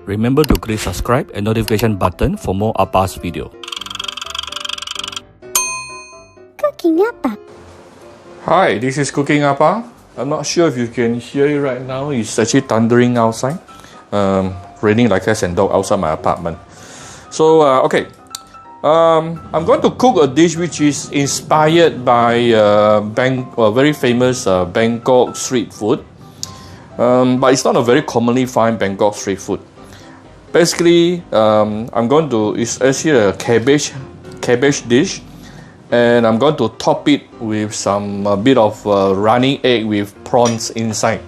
Remember to click subscribe and notification button for more Appa's video. Cooking Appa. Hi, this is Cooking Appa. I'm not sure if you can hear it right now. It's actually thundering outside. Raining like cats and dog outside my apartment. So, okay. I'm going to cook a dish which is inspired by very famous Bangkok street food. But it's not a very commonly found Bangkok street food. Basically, it's actually a cabbage dish. And I'm going to top it with a bit of running egg with prawns inside.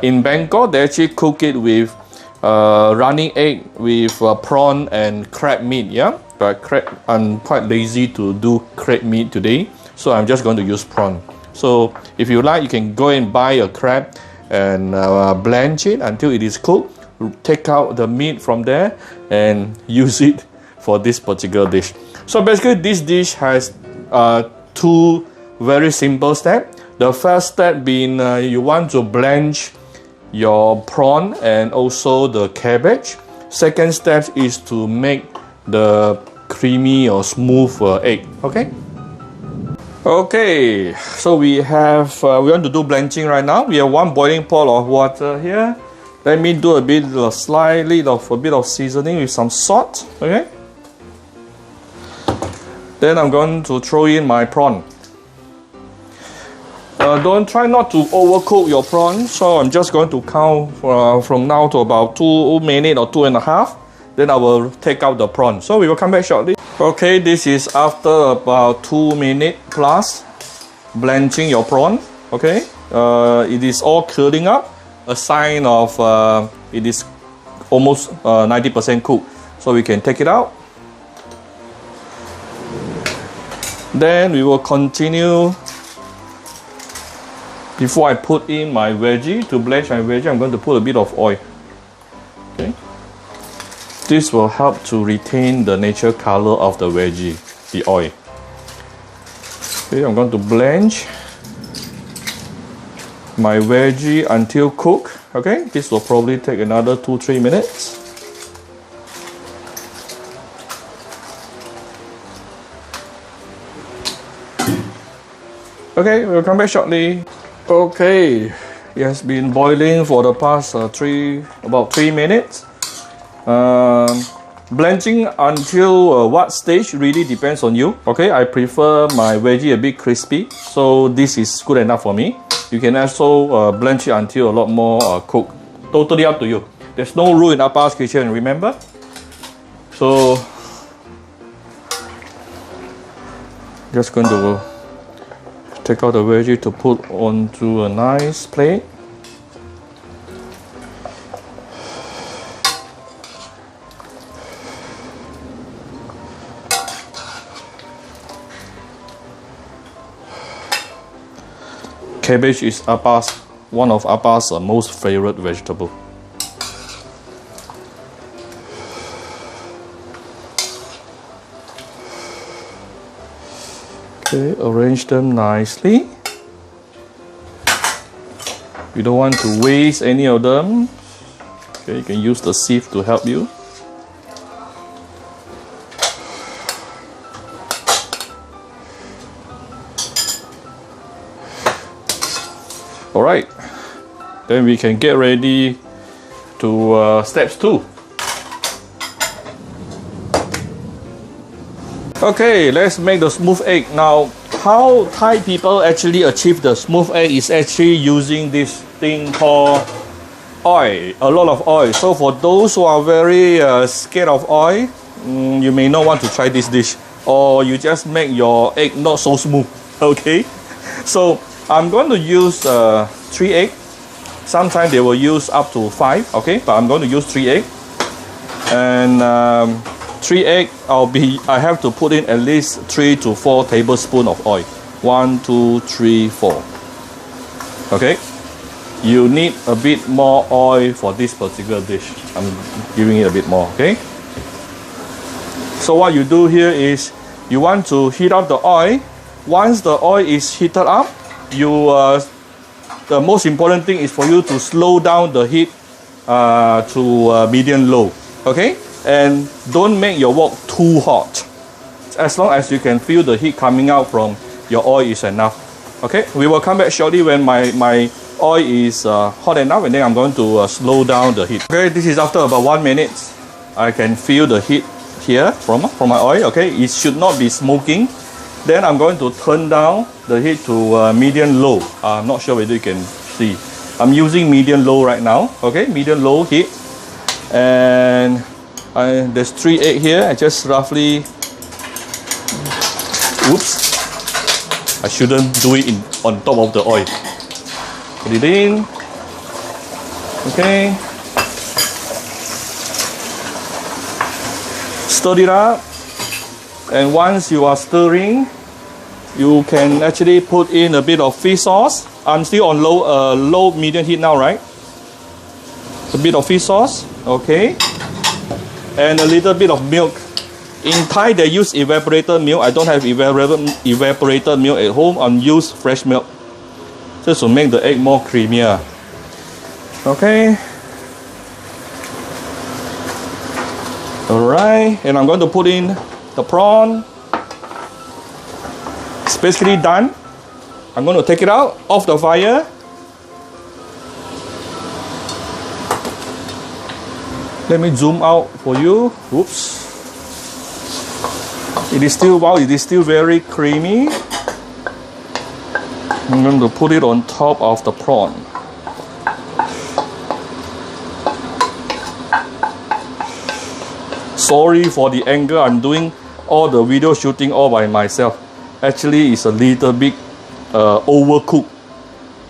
In Bangkok, they actually cook it with running egg with prawn and crab meat, yeah? But I'm quite lazy to do crab meat today, so I'm just going to use prawn. So if you like, you can go and buy a crab and blanch it until it is cooked. Take out the meat from there and use it for this particular dish. So basically, this dish has two very simple steps. The first step being you want to blanch your prawn and also the cabbage. Second step is to make the creamy or smooth egg. Okay, so we want to do blanching right now. We have one boiling pot of water here. Let me do a bit of seasoning with some salt. Okay, then I'm going to throw in my prawn. Try not to overcook your prawn, so I'm just going to count from now to about 2 minutes or 2.5. Then I will take out the prawn. So we will come back shortly. Okay, this is after about 2 minutes plus blanching your prawn. Okay, it is all curling up, a sign of it is almost 90% cooked. So we can take it out. Then we will continue. Before I put in my veggie, to blanch my veggie, I'm going to put a bit of oil. Okay. This will help to retain the natural color of the veggie, the oil. Okay, I'm going to blanch my veggie until cooked. Okay, this will probably take another 2-3 minutes. Okay, we'll come back shortly. Okay, it has been boiling for the past about 3 minutes. Blanching until what stage really depends on you. Okay, I prefer my veggie a bit crispy, so this is good enough for me. You can also blanch it until a lot more cooked. Totally up to you. There's no rule in Appa's kitchen, remember? So, just going to take out the veggie to put onto a nice plate. Cabbage is one of Appa's most favorite vegetable. Okay, arrange them nicely. You don't want to waste any of them. Okay, you can use the sieve to help you. Alright, then we can get ready to steps 2. Okay, let's make the smooth egg. Now, how Thai people actually achieve the smooth egg is actually using this thing called oil, a lot of oil. So for those who are very scared of oil, you may not want to try this dish, or you just make your egg not so smooth. Okay, so I'm going to use 3 eggs. Sometimes they will use up to 5. Okay, but I'm going to use 3 eggs. And 3 eggs, I have to put in at least 3 to 4 tablespoons of oil. 1, 2, 3, 4. Okay, you need a bit more oil for this particular dish. I'm giving it a bit more. Okay, so what you do here is you want to heat up the oil. Once the oil is heated up, the most important thing is for you to slow down the heat to medium low. Okay, and don't make your wok too hot. As long as you can feel the heat coming out from your oil is enough. Okay, we will come back shortly when my oil is hot enough, and then I'm going to slow down the heat. Okay, this is after about 1 minute. I can feel the heat here from my oil. Okay, it should not be smoking. Then I'm going to turn down the heat to medium low. I'm not sure whether you can see. I'm using medium low right now. Okay, medium low heat. And there's 3 eggs here. I just roughly, oops, I shouldn't do it on top of the oil. Put it in. Okay. Stir it up. And once you are stirring, you can actually put in a bit of fish sauce. I'm still on low medium heat now, right? A bit of fish sauce, okay, and a little bit of milk. In Thai, they use evaporated milk. I don't have evaporated milk at home. I use fresh milk just to make the egg more creamier. Okay. All right, and I'm going to put in the prawn. It's basically done. I'm going to take it out off the fire. Let me zoom out for you. Oops. It is still, wow, it is still very creamy. I'm going to put it on top of the prawn. Sorry for the angle. I'm doing all the video shooting all by myself. Actually, it's a little bit overcooked.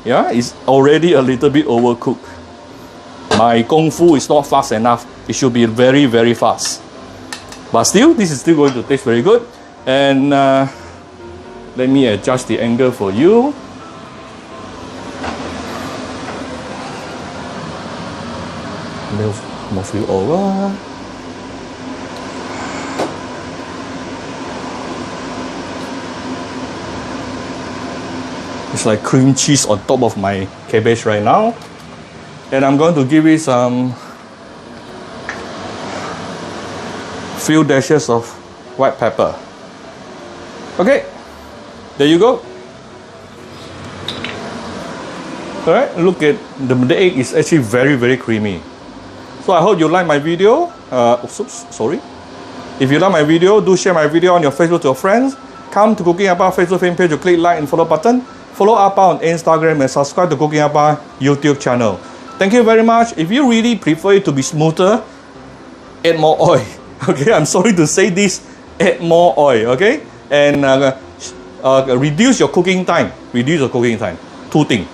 Yeah, it's already a little bit overcooked. My kung fu is not fast enough. It should be very, very fast. But still, this is still going to taste very good. And let me adjust the angle for you. Move you over. It's like cream cheese on top of my cabbage right now. And I'm going to give it some few dashes of white pepper. Okay, there you go. Alright, look at the egg is actually very, very creamy. So I hope you like my video. Oops, sorry. If you like my video, do share my video on your Facebook to your friends. Come to Cooking Appa Facebook fan page to click like and follow button. Follow Appa on Instagram and subscribe to Cooking Appa YouTube channel. Thank you very much. If you really prefer it to be smoother, add more oil. Okay, I'm sorry to say this. Add more oil. Okay, and reduce your cooking time. Reduce your cooking time. 2 things.